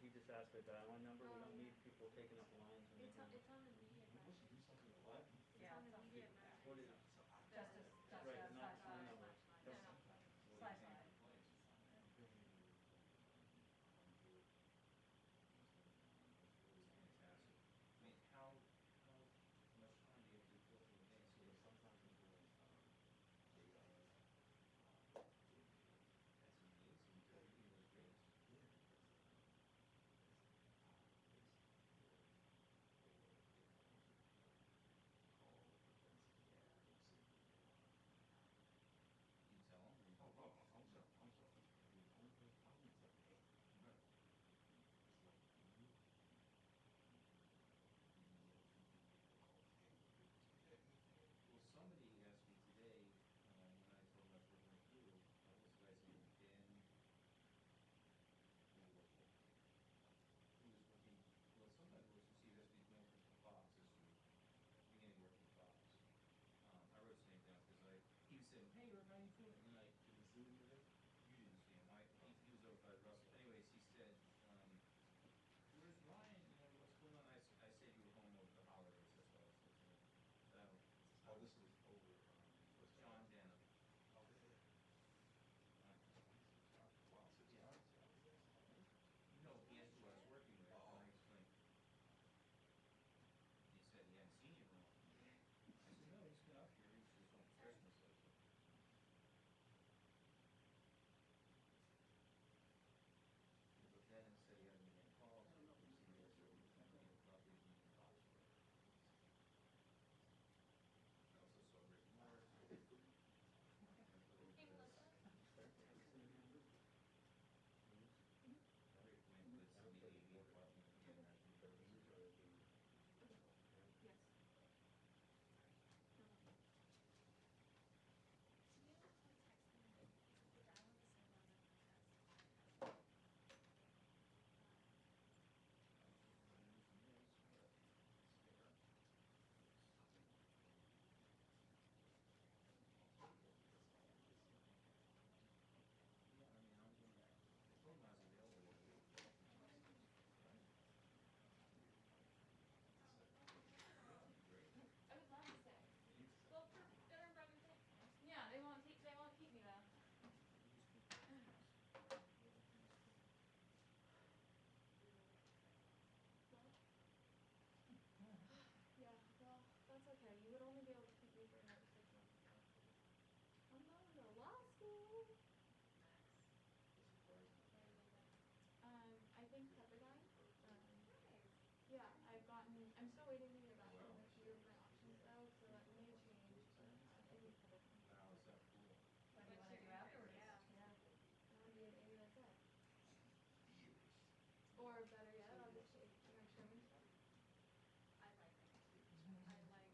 we just ask for a dial-in number, we don't need people taking up lines or It's on anything. the media. We should do something like What? that. It's on the media. What is it? Justice, Right, not slash phone number. No, no, slash I. Fantastic. I mean, how much time do you have to put in advance? So that sometimes people, that's amazing. To read those grades. You tell them. I'm sorry. Well, somebody asked me today, when I told them that's what we're going to do, this guy's name, Dan, who was working, well, somebody was to see this week, going for Fox this week, beginning working Fox. I wrote his name down because he was saying, hey, Rick, how you feeling? And I didn't see him today. You didn't see him. He was over by Russell. Anyways, he said, where's Ryan? You know, what's going on? I said you were home over the holidays. That's what I said to him. Oh, this was over. Was John Denham. Oh, yeah. Wow, 6 Yeah. hours? No, he asked who I was working with, and I explained. He said he hadn't seen you in a while. I said, no, he's been up here. He's just on Christmas. But then it said he hadn't been calls. I don't know. He said he had probably been calls. I also saw Rick Morris. Hey, Melissa. Rick went with some ADIC department again. Yes. Yeah, I mean, I'm going to, the phone was available. Great. I would love to stay. Well, for dinner and brother thing. Yeah, they won't keep me though. Yeah, well, that's okay. You would only be able to keep me for another 6 months. I'm going to law school. I think Pepperdine. Yeah, I'm still waiting to hear back from a few of my options though, so that may change, but I think Pepperdine. Wow, is that cool? What do you want to do afterwards? Yeah. I want to be an ADIC. Or better yet, I'll just take Sherwin stuff. I like it. I like it.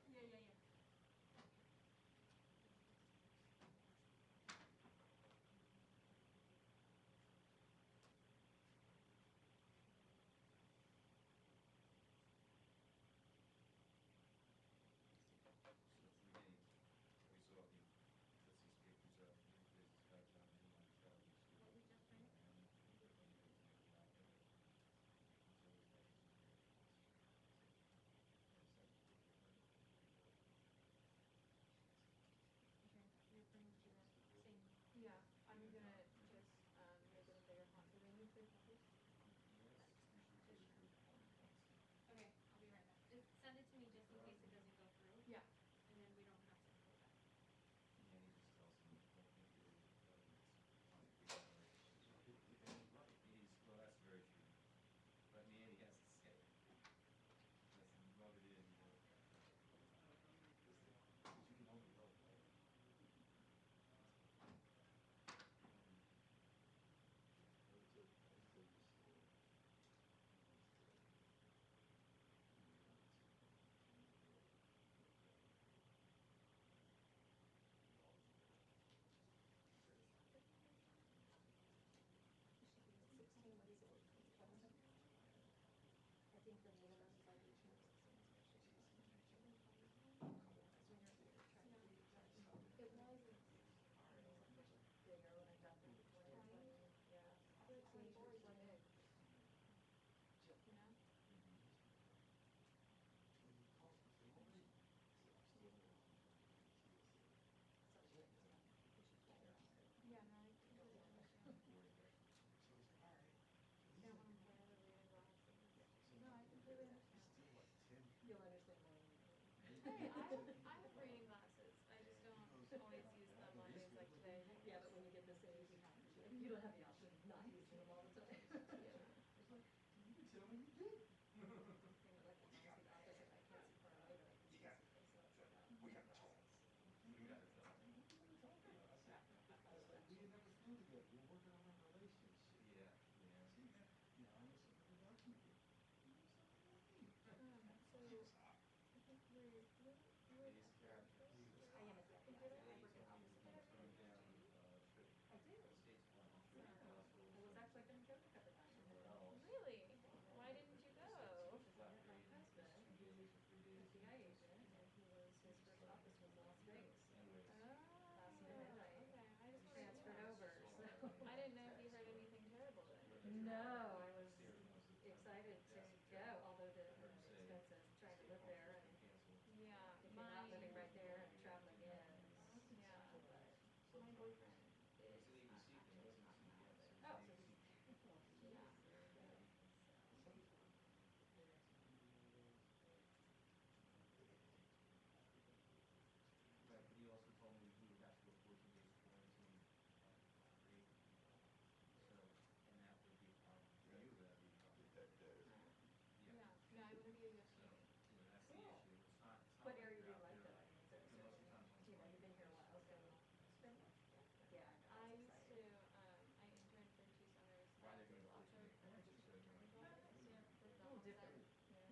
Yeah.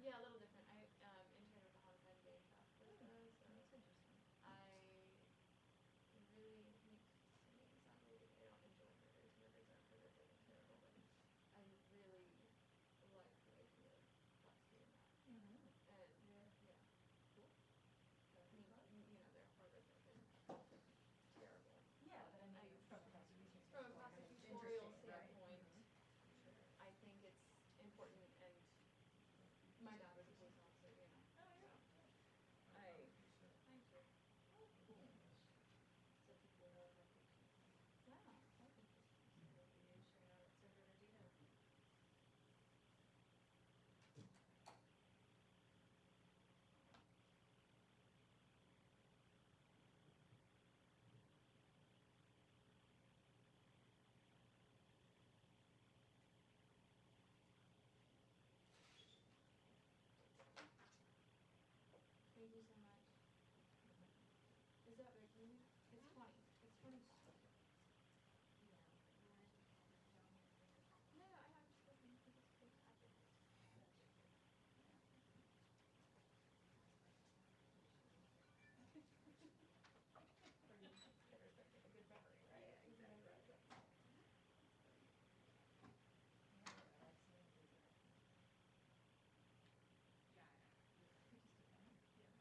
Yeah, a little different. I interned with the Hong Kong Game Task Force though, so That's interesting. it really makes me sound weird. I don't enjoy murders. Murders aren't horrific and terrible, but I really like the idea of prosecuting that. Mm-hmm. And Yeah. yeah, Cool. I mean, Okay. they're horrific and terrible. Yeah, but I mean, I- from a prosecution From a standpoint, it's prosecutorial interesting, right? standpoint, Mhm. Sure. I think it's important, and my dad was a police officer, you know, Oh, yeah, so yeah. I, 100%. thank you. Oh, cool. Yes. So people know about these people. Wow, that's interesting. So maybe you share San Bernardino. Thank you so much. Is that right? Can you? It's 20. It's 20. Yeah, but you wanted to have it down here for your copy. No, I was just looking for this page after this. Gotcha. Yeah, thank you. Pretty a good memory, right? Yeah, exactly. Right. Yeah, I like seeing things like that. Yeah, yeah. Just a fun. Yeah. I have some.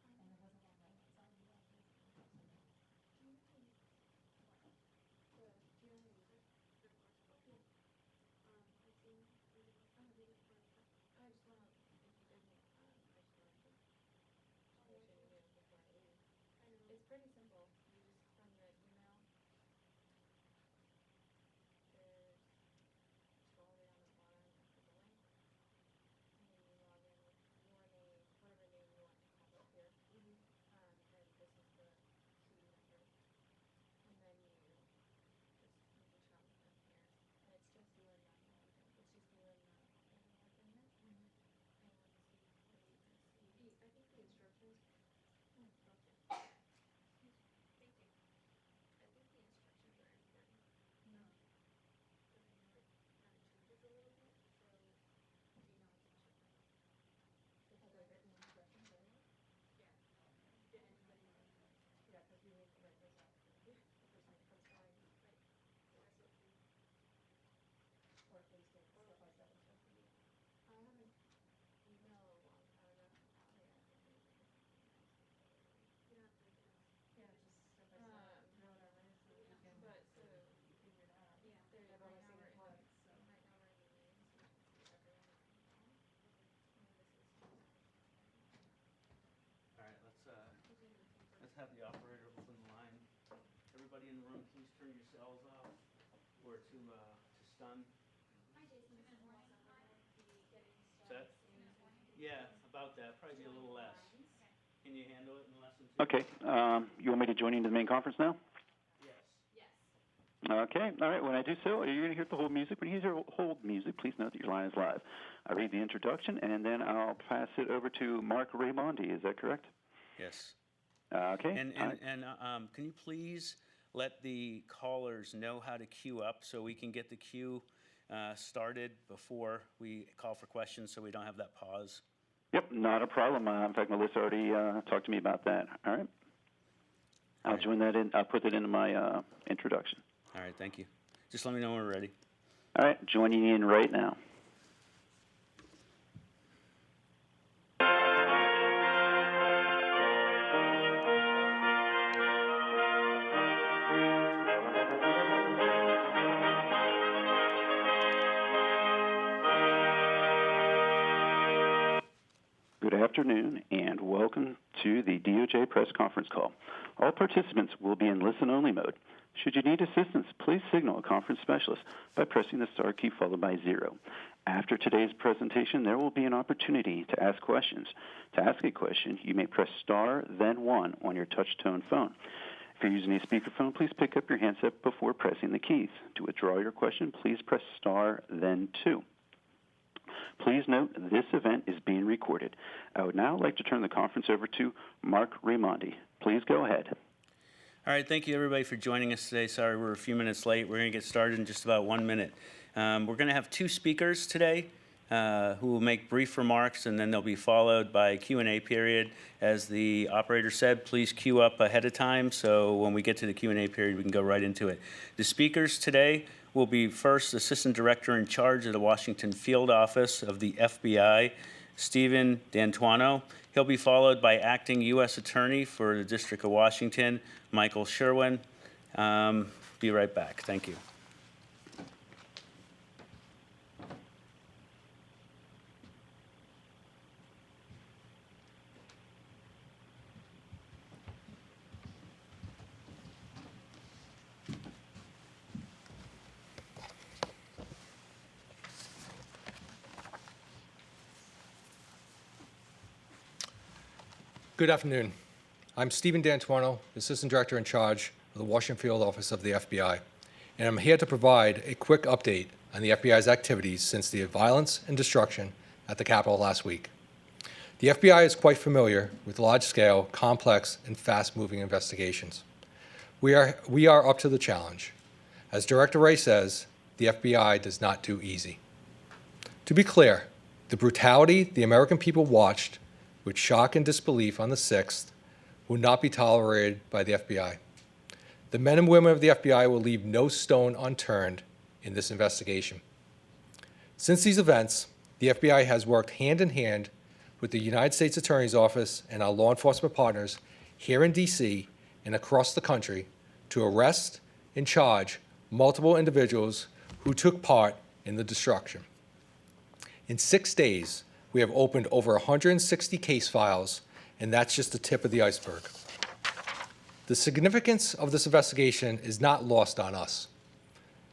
And there was a lot right outside the office. Do you know how to use this? What? Do you know how to use it? The flexible? Yeah. I've seen other people Oh, use it for stuff. I just wanna, if you didn't, I just wanted to Oh, yeah, mention cool. you before I leave. I know. It's pretty simple. You just from the email, there's scroll all the way down to the bottom and click a link, and then you log in with your name, whatever name you want to pop up here. Mhm. And this is the key number, and then you can chat with them here, and it's just you and them logged in. It's just you and the logged in here, Mhm. and so you can see. I think the instructions the operator open the line. Everybody in the room, please turn your cells off or to stun. Hi, Jason. Good morning. Hi. Be getting Set? started soon. Yeah, about that, probably be a little less. Okay. Can you handle it in less than 2? Okay, you want me to join you into the main conference now? Yes. Yes. Okay, all right, when I do so, you're going to hear the hold music. When you hear hold music, please note that your line is live. I read the introduction, and then I'll pass it over to Mark Raimondi. Is that correct? Yes. Okay. And can you please let the callers know how to queue up so we can get the queue started before we call for questions so we don't have that pause? Yep, not a problem. In fact, Melissa already talked to me about that. All right. I'll join that in. I'll put that into my introduction. All right, thank you. Just let me know when we're ready. All right, joining in right now. Good afternoon, and welcome to the DOJ press conference call. All participants will be in listen-only mode. Should you need assistance, please signal a conference specialist by pressing the star key followed by 0. After today's presentation, there will be an opportunity to ask questions. To ask a question, you may press star, then 1 on your touch-tone phone. If you're using a speakerphone, please pick up your handset before pressing the keys. To withdraw your question, please press star, then 2. Please note this event is being recorded. I would now like to turn the conference over to Mark Raimondi. Please go ahead. All right, thank you everybody for joining us today. Sorry we're a few minutes late. We're going to get started in just about 1 minute. We're going to have 2 speakers today who will make brief remarks, and then they'll be followed by a Q&A period. As the operator said, please queue up ahead of time so when we get to the Q&A period, we can go right into it. The speakers today will be first Assistant Director in Charge of the Washington Field Office of the FBI, Stephen D'Antuono. He'll be followed by Acting U.S. Attorney for the District of Washington, Michael Sherwin. Be right back. Thank you. Good afternoon. I'm Stephen D'Antuono, Assistant Director in Charge of the Washington Field Office of the FBI, and I'm here to provide a quick update on the FBI's activities since the violence and destruction at the Capitol last week. The FBI is quite familiar with large-scale, complex, and fast-moving investigations. We are up to the challenge. As Director Wray says, the FBI does not do easy. To be clear, the brutality the American people watched with shock and disbelief on the 6th will not be tolerated by the FBI. The men and women of the FBI will leave no stone unturned in this investigation. Since these events, the FBI has worked hand in hand with the United States Attorney's Office and our law enforcement partners here in D.C. and across the country to arrest and charge multiple individuals who took part in the destruction. In 6 days, we have opened over 160 case files, and that's just the tip of the iceberg. The significance of this investigation is not lost on us.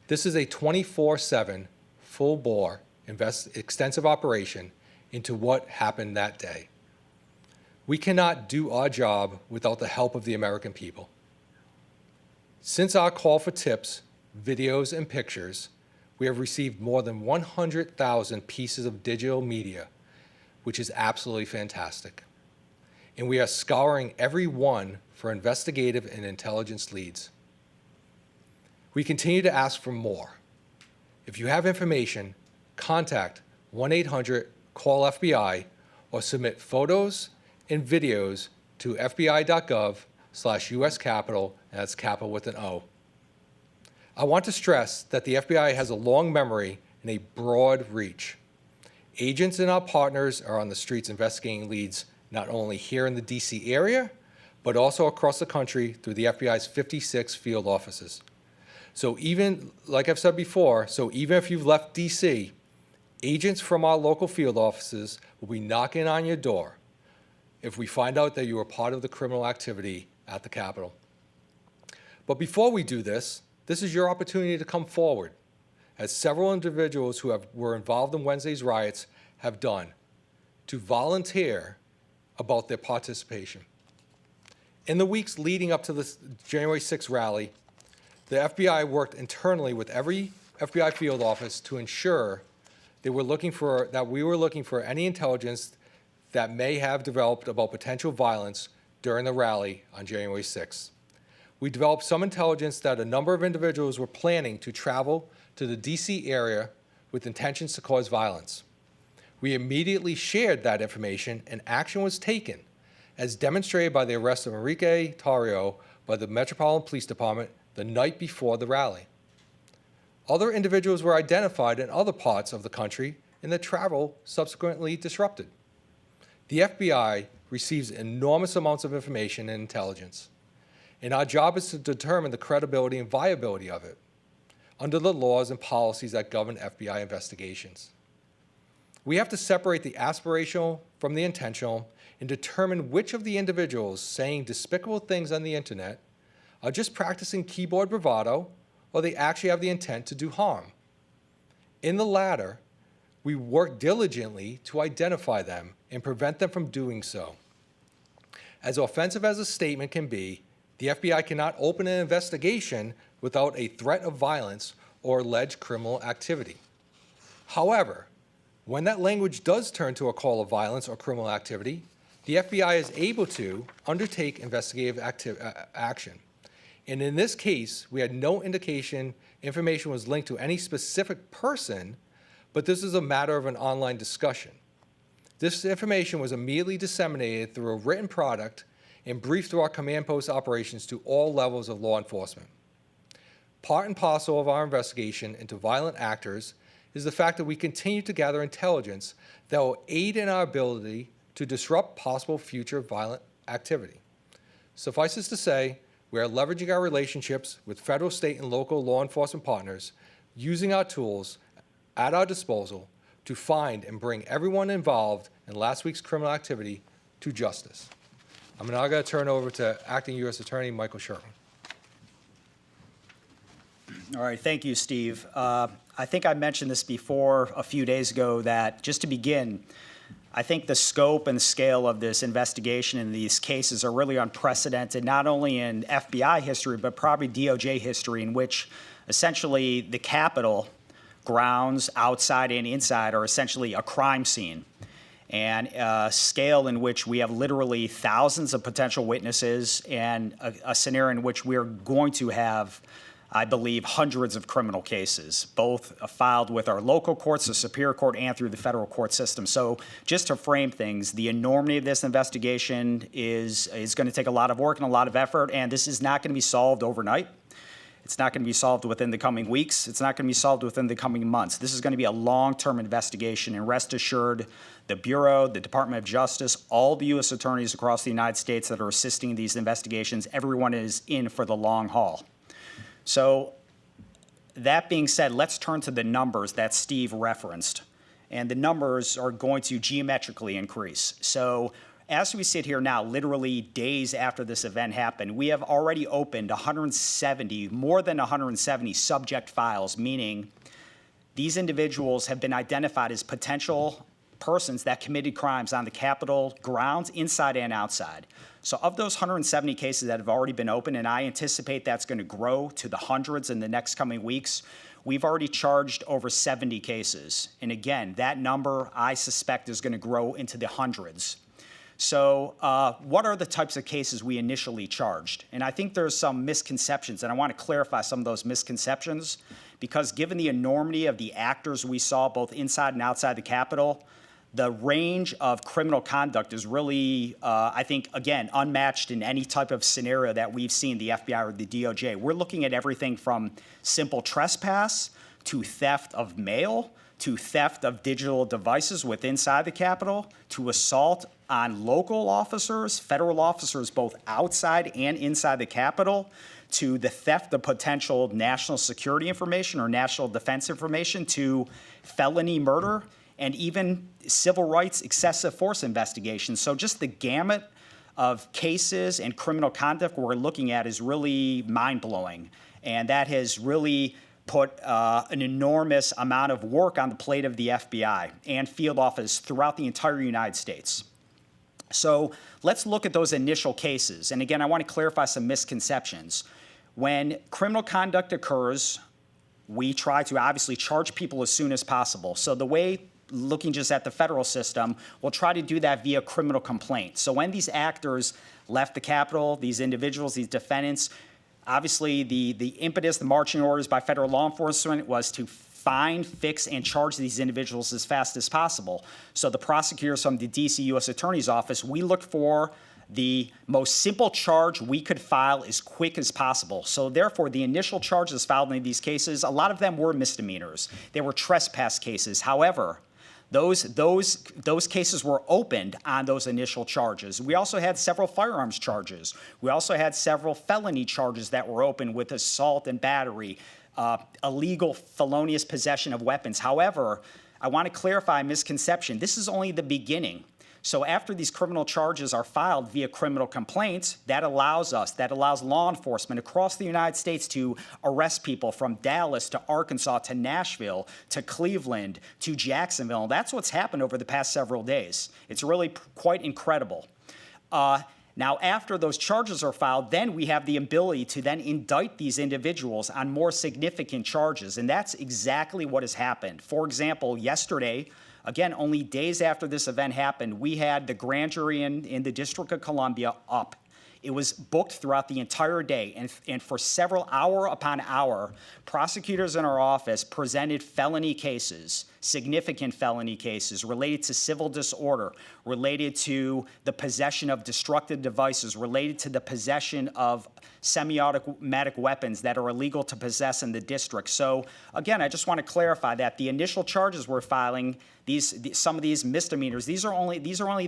This is a 24/7, full-bore, extensive operation into what happened that day. We cannot do our job without the help of the American people. Since our call for tips, videos, and pictures, we have received more than 100,000 pieces of digital media, which is absolutely fantastic. And we are scouring every one for investigative and intelligence leads. We continue to ask for more. If you have information, contact 1-800-CALL-FBI or submit photos and videos to fbi.gov/US Capitol, and that's Capitol with an O. I want to stress that the FBI has a long memory and a broad reach. Agents and our partners are on the streets investigating leads not only here in the D.C. area, but also across the country through the FBI's 56 field offices. So even, like I've said before, even if you've left D.C., agents from our local field offices will be knocking on your door if we find out that you were part of the criminal activity at the Capitol. But before we do this, this is your opportunity to come forward, as several individuals who were involved in Wednesday's riots have done, to volunteer about their participation. In the weeks leading up to the January 6th rally, the FBI worked internally with every FBI field office to ensure that we were looking for any intelligence that may have developed about potential violence during the rally on January 6th. We developed some intelligence that a number of individuals were planning to travel to the DC area with intentions to cause violence. We immediately shared that information and action was taken, as demonstrated by the arrest of Enrique Tarrio by the Metropolitan Police Department the night before the rally. Other individuals were identified in other parts of the country and the travel subsequently disrupted. The FBI receives enormous amounts of information and intelligence, and our job is to determine the credibility and viability of it under the laws and policies that govern FBI investigations. We have to separate the aspirational from the intentional and determine which of the individuals saying despicable things on the internet are just practicing keyboard bravado or they actually have the intent to do harm. In the latter, we work diligently to identify them and prevent them from doing so. As offensive as a statement can be, the FBI cannot open an investigation without a threat of violence or alleged criminal activity. However, when that language does turn to a call of violence or criminal activity, the FBI is able to undertake investigative action. And in this case, we had no indication information was linked to any specific person, but this is a matter of an online discussion. This information was immediately disseminated through a written product and briefed through our command post operations to all levels of law enforcement. Part and parcel of our investigation into violent actors is the fact that we continue to gather intelligence that will aid in our ability to disrupt possible future violent activity. Suffice it to say, we are leveraging our relationships with federal, state, and local law enforcement partners, using our tools at our disposal to find and bring everyone involved in last week's criminal activity to justice. I'm now going to turn over to Acting U.S. Attorney Michael Sherwin. All right, thank you, Steve. I think I mentioned this before a few days ago that, just to begin, I think the scope and scale of this investigation in these cases are really unprecedented, not only in FBI history, but probably DOJ history, in which essentially the Capitol grounds, outside and inside, are essentially a crime scene. And a scale in which we have literally thousands of potential witnesses, and a scenario in which we're going to have, I believe, hundreds of criminal cases, both filed with our local courts, the Superior Court, and through the federal court system. So just to frame things, the enormity of this investigation is going to take a lot of work and a lot of effort, and this is not going to be solved overnight. It's not going to be solved within the coming weeks. It's not going to be solved within the coming months. This is going to be a long-term investigation, and rest assured, the Bureau, the Department of Justice, all the U.S. attorneys across the United States that are assisting in these investigations, everyone is in for the long haul. So that being said, let's turn to the numbers that Steve referenced. And the numbers are going to geometrically increase. So as we sit here now, literally days after this event happened, we have already opened more than 170 subject files, meaning these individuals have been identified as potential persons that committed crimes on the Capitol grounds, inside and outside. So of those 170 cases that have already been opened, and I anticipate that's going to grow to the hundreds in the next coming weeks, we've already charged over 70 cases. And again, that number, I suspect, is going to grow into the hundreds. So what are the types of cases we initially charged? And I think there's some misconceptions, and I want to clarify some of those misconceptions, because given the enormity of the actors we saw both inside and outside the Capitol, the range of criminal conduct is really, I think, again, unmatched in any type of scenario that we've seen, the FBI or the DOJ. We're looking at everything from simple trespass to theft of mail, to theft of digital devices inside the Capitol, to assault on local officers, federal officers both outside and inside the Capitol, to the theft of potential national security information or national defense information, to felony murder, and even civil rights excessive force investigations. So just the gamut of cases and criminal conduct we're looking at is really mind-blowing. And that has really put an enormous amount of work on the plate of the FBI and field office throughout the entire United States. So let's look at those initial cases. And again, I want to clarify some misconceptions. When criminal conduct occurs, we try to obviously charge people as soon as possible. So the way, looking just at the federal system, we'll try to do that via criminal complaint. So when these actors left the Capitol, these individuals, these defendants, obviously the impetus, the marching orders by federal law enforcement was to find, fix, and charge these individuals as fast as possible. So the prosecutors from the DC U.S. Attorney's Office, we looked for the most simple charge we could file as quick as possible. So therefore, the initial charges filed in these cases, a lot of them were misdemeanors. They were trespass cases. However, those cases were opened on those initial charges. We also had several firearms charges. We also had several felony charges that were opened with assault and battery, illegal felonious possession of weapons. However, I want to clarify a misconception. This is only the beginning. So after these criminal charges are filed via criminal complaints, that allows law enforcement across the United States to arrest people from Dallas to Arkansas to Nashville to Cleveland to Jacksonville. That's what's happened over the past several days. It's really quite incredible. Now, after those charges are filed, then we have the ability to then indict these individuals on more significant charges, and that's exactly what has happened. For example, yesterday, again, only days after this event happened, we had the grand jury in the District of Columbia up. It was booked throughout the entire day, and for several hour upon hour, prosecutors in our office presented felony cases, significant felony cases related to civil disorder, related to the possession of destructive devices, related to the possession of semi-automatic weapons that are illegal to possess in the district. So again, I just want to clarify that the initial charges we're filing, some of these misdemeanors, these are only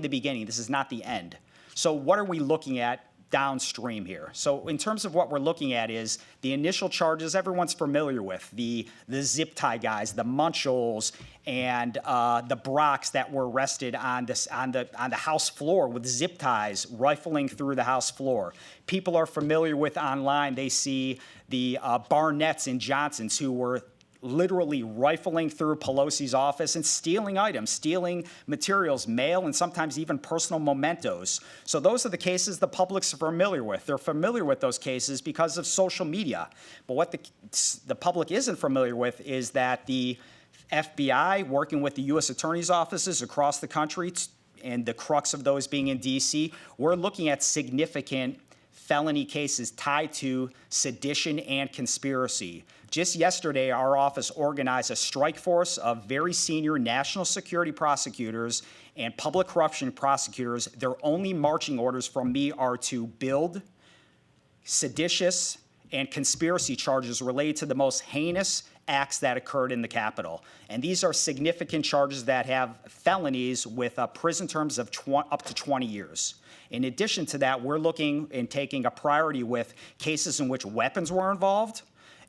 the beginning. This is not the end. So what are we looking at downstream here? So in terms of what we're looking at is the initial charges everyone's familiar with, the zip tie guys, the Munchels, and the Brocks that were arrested on the House floor with zip ties rifling through the House floor. People are familiar with online. They see the Barnetts and Johnsons who were literally rifling through Pelosi's office and stealing items, stealing materials, mail, and sometimes even personal mementos. So those are the cases the public's familiar with. They're familiar with those cases because of social media. But what the public isn't familiar with is that the FBI, working with the U.S. Attorney's offices across the country, and the crux of those being in D.C., we're looking at significant felony cases tied to sedition and conspiracy. Just yesterday, our office organized a strike force of very senior national security prosecutors and public corruption prosecutors. Their only marching orders from me are to build seditious and conspiracy charges related to the most heinous acts that occurred in the Capitol. And these are significant charges that have felonies with prison terms of up to 20 years. In addition to that, we're looking and taking a priority with cases in which weapons were involved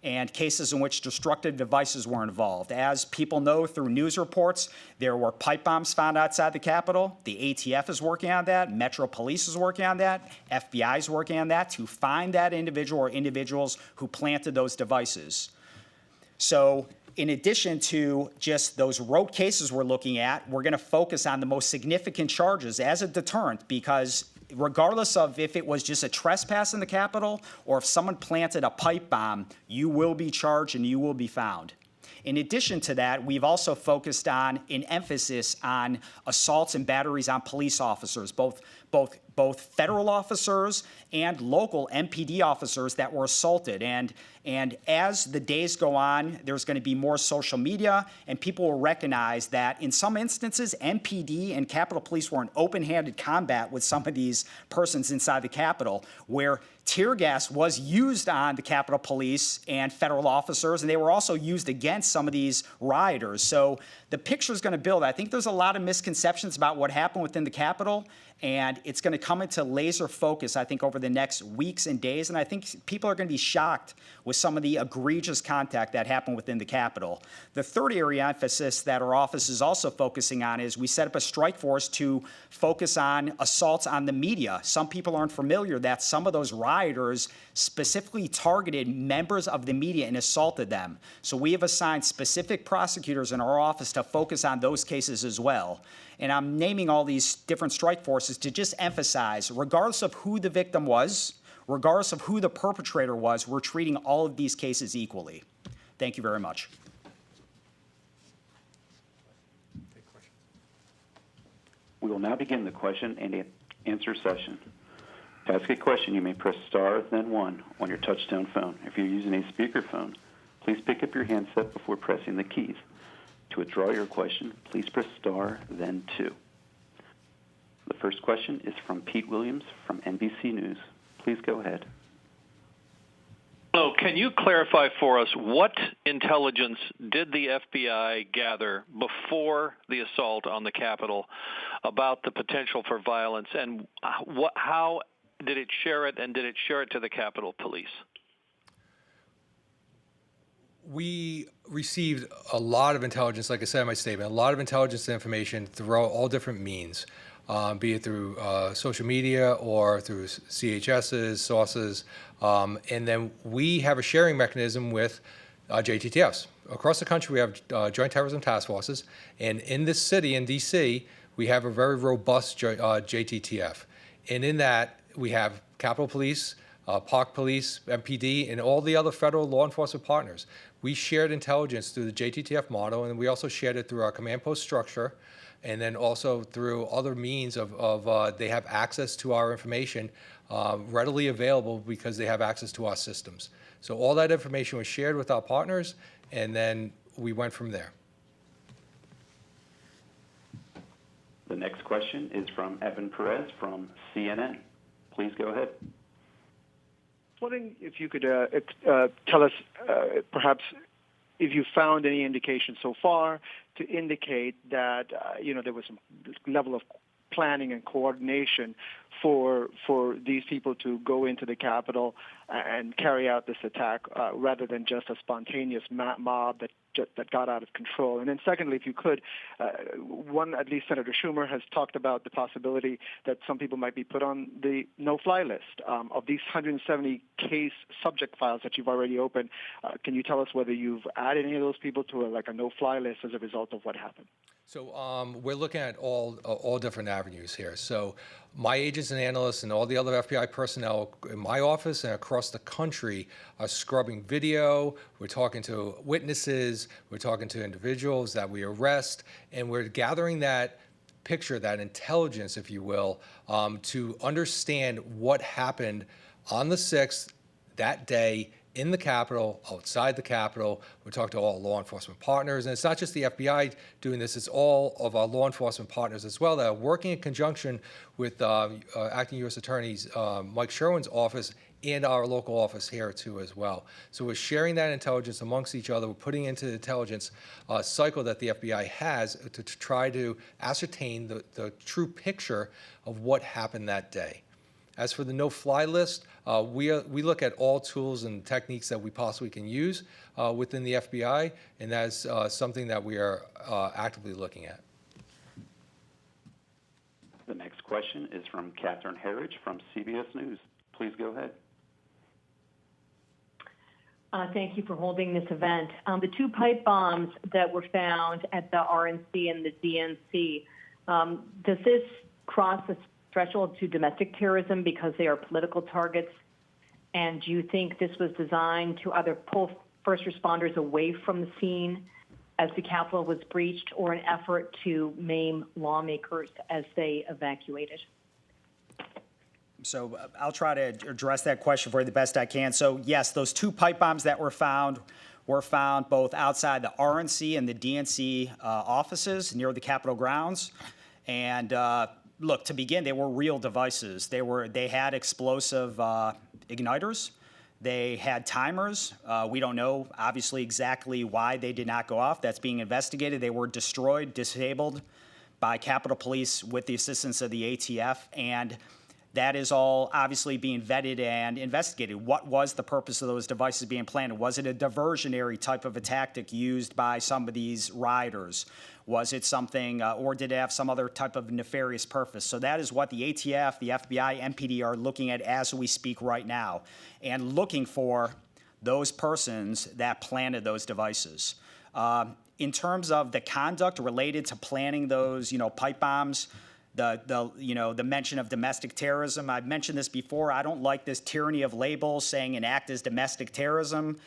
and cases in which destructive devices were involved. As people know through news reports, there were pipe bombs found outside the Capitol. The ATF is working on that. Metro Police is working on that. FBI is working on that to find that individual or individuals who planted those devices. So in addition to just those rote cases we're looking at, we're going to focus on the most significant charges as a deterrent, because regardless of if it was just a trespass in the Capitol or if someone planted a pipe bomb, you will be charged and you will be found. In addition to that, we've also focused on an emphasis on assaults and batteries on police officers, both federal officers and local MPD officers that were assaulted. And as the days go on, there's going to be more social media, and people will recognize that in some instances, MPD and Capitol Police were in open-handed combat with some of these persons inside the Capitol, where tear gas was used on the Capitol Police and federal officers, and they were also used against some of these rioters. So the picture is going to build. I think there's a lot of misconceptions about what happened within the Capitol, and it's going to come come into laser focus, I think, over the next weeks and days. And I think people are going to be shocked with some of the egregious contact that happened within the Capitol. The third area of emphasis that our office is also focusing on is we set up a strike force to focus on assaults on the media. Some people aren't familiar that some of those rioters specifically targeted members of the media and assaulted them. So we have assigned specific prosecutors in our office to focus on those cases as well. And I'm naming all these different strike forces to just emphasize, regardless of who the victim was, regardless of who the perpetrator was, we're treating all of these cases equally. Thank you very much. We will now begin the question and answer session. To ask a question, you may press star, then 1 on your touch-tone phone. If you're using a speakerphone, please pick up your handset before pressing the keys. To withdraw your question, please press star, then 2. The first question is from Pete Williams from NBC News. Please go ahead. So can you clarify for us what intelligence did the FBI gather before the assault on the Capitol about the potential for violence, and how did it share it, and did it share it to the Capitol Police? We received a lot of intelligence, like I said in my statement, a lot of intelligence information through all different means, be it through social media or through CHSs, sources, and then we have a sharing mechanism with JTTFs. Across the country, we have Joint Terrorism Task Forces, and in this city, in D.C., we have a very robust JTTF. And in that, we have Capitol Police, Park Police, MPD, and all the other federal law enforcement partners. We shared intelligence through the JTTF model, and we also shared it through our command post structure, and then also through other means of they have access to our information readily available because they have access to our systems. So all that information was shared with our partners, and then we went from there. The next question is from Evan Perez from CNN. Please go ahead. Wondering if you could tell us perhaps if you found any indication so far to indicate that there was some level of planning and coordination for these people to go into the Capitol and carry out this attack rather than just a spontaneous mob that got out of control. And then secondly, if you could, at least Senator Schumer has talked about the possibility that some people might be put on the no-fly list. Of these 170 case subject files that you've already opened, can you tell us whether you've added any of those people to a no-fly list as a result of what happened? So we're looking at all different avenues here. So my agents and analysts and all the other FBI personnel in my office and across the country are scrubbing video. We're talking to witnesses. We're talking to individuals that we arrest. And we're gathering that picture, that intelligence, if you will, to understand what happened on the 6th, that day, in the Capitol, outside the Capitol. We talk to all law enforcement partners, and it's not just the FBI doing this, it's all of our law enforcement partners as well that are working in conjunction with Acting U.S. Attorney Mike Sherwin's office and our local office here too as well. So we're sharing that intelligence amongst each other. We're putting into the intelligence cycle that the FBI has to try to ascertain the true picture of what happened that day. As for the no-fly list, we look at all tools and techniques that we possibly can use within the FBI, and that's something that we are actively looking at. The next question is from Catherine Herridge from CBS News. Please go ahead. Thank you for holding this event. The 2 pipe bombs that were found at the RNC and the DNC, does this cross the threshold to domestic terrorism because they are political targets? And do you think this was designed to either pull first responders away from the scene as the Capitol was breached, or an effort to maim lawmakers as they evacuated? So I'll try to address that question for you the best I can. So yes, those 2 pipe bombs that were found both outside the RNC and the DNC offices near the Capitol grounds. And look, to begin, they were real devices. They had explosive igniters. They had timers. We don't know, obviously, exactly why they did not go off. That's being investigated. They were destroyed, disabled by Capitol Police with the assistance of the ATF. And That is all obviously being vetted and investigated. What was the purpose of those devices being planted? Was it a diversionary type of a tactic used by some of these rioters? Was it something, or did it have some other type of nefarious purpose? So that is what the ATF, the FBI, MPD are looking at as we speak right now, and looking for those persons that planted those devices. In terms of the conduct related to planning those, pipe bombs, the mention of domestic terrorism. I've mentioned this before. I don't like this tyranny of labels saying an act is domestic terrorism.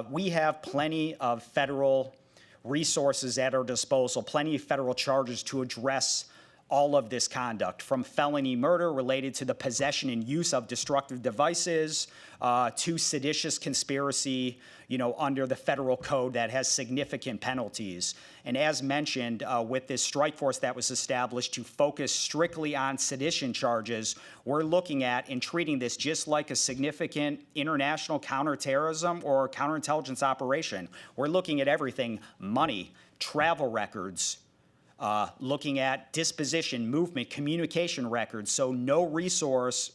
We have plenty of federal resources at our disposal, plenty of federal charges to address all of this conduct, from felony murder related to the possession and use of destructive devices to seditious conspiracy, under the federal code that has significant penalties. And as mentioned, with this strike force that was established to focus strictly on sedition charges, we're looking at and treating this just like a significant international counterterrorism or counterintelligence operation. We're looking at everything: money, travel records, looking at disposition, movement, communication records. So no resource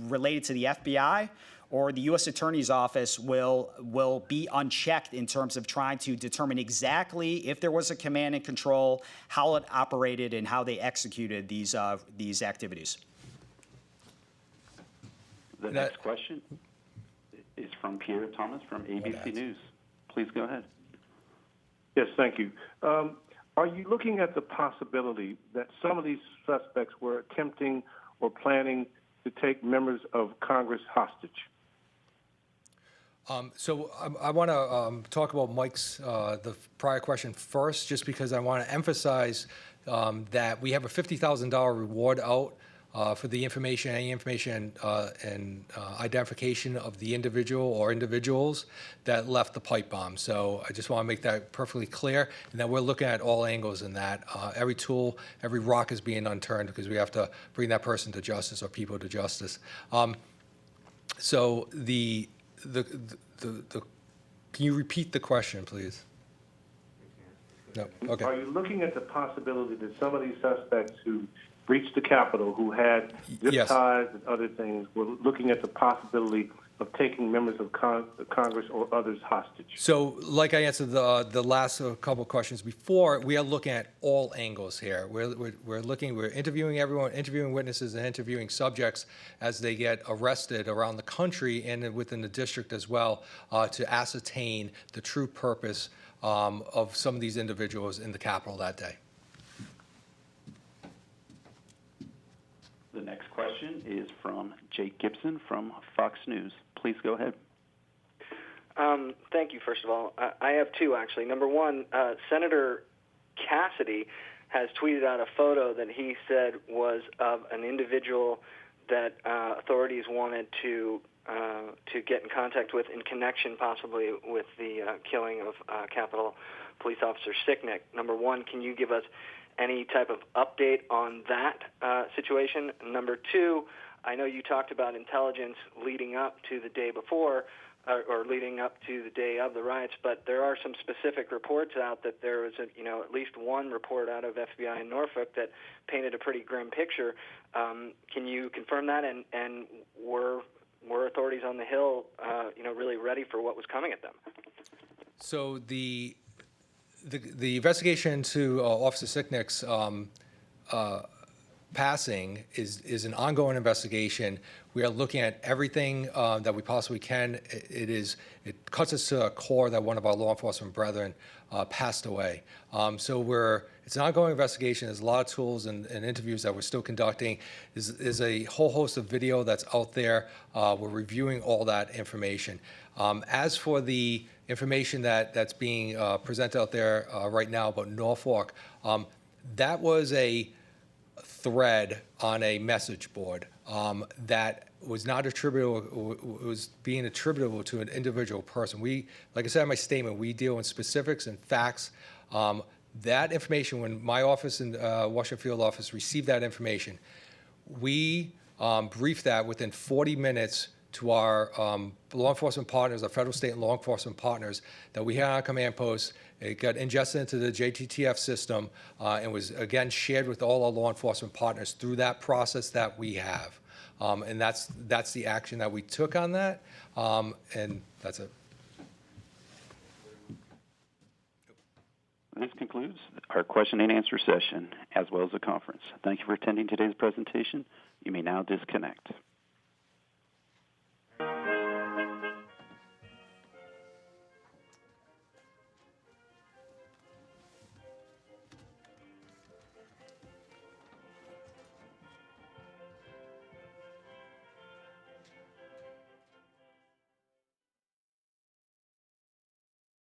related to the FBI or the U.S. Attorney's Office will be unchecked in terms of trying to determine exactly if there was a command and control, how it operated, and how they executed these activities. The next question is from Pierre Thomas from ABC News. Please go ahead. Yes, thank you. Are you looking at the possibility that some of these suspects were attempting or planning to take members of Congress hostage? So I want to talk about Mike's the prior question first, just because I want to emphasize that we have a $50,000 reward out for the information, any information and identification of the individual or individuals that left the pipe bomb. So I just want to make that perfectly clear, and that we're looking at all angles in that. Every tool, every rock is being unturned, because we have to bring that person to justice or people to justice. So can you repeat the question, please? No. Okay. Are you looking at the possibility that some of these suspects who breached the Capitol, who had zip Yes. ties and other things, were looking at the possibility of taking members of Congress or others hostage? So, like I answered the last couple of questions before, we are looking at all angles here. We're interviewing everyone, interviewing witnesses, and interviewing subjects as they get arrested around the country and within the district as well, to ascertain the true purpose of some of these individuals in the Capitol that day. The next question is from Jake Gibson from Fox News. Please go ahead. Thank you, first of all. I have two, actually. Number one, Senator Cassidy has tweeted out a photo that he said was of an individual that authorities wanted to get in contact with in connection possibly with the killing of Capitol Police Officer Sicknick. Number one, can you give us any type of update on that situation? Number two, I know you talked about intelligence leading up to the day before, or leading up to the day of the riots, but there are some specific reports out that there was at least one report out of FBI in Norfolk that painted a pretty grim picture. Can you confirm that? And were authorities on the Hill, really ready for what was coming at them? So the investigation into Officer Sicknick's passing is an ongoing investigation. We are looking at everything that we possibly can. It cuts us to a core that one of our law enforcement brethren passed away. So it's an ongoing investigation. There's a lot of tools and interviews that we're still conducting. There's a whole host of video that's out there. We're reviewing all that information. As for the information that's being presented out there right now about Norfolk, that was a thread on a message board that was not attributable, was being attributable to an individual person. Like I said in my statement, we deal in specifics and facts. That information, when my office and Washington Field office received that information, we briefed that within 40 minutes to our law enforcement partners, our federal, state, and law enforcement partners that we had on our command post. It got ingested into the JTTF system and was, again, shared with all our law enforcement partners through that process that we have. And that's the action that we took on that, and that's it. This concludes our question and answer session, as well as the conference. Thank you for attending today's presentation. You may now disconnect.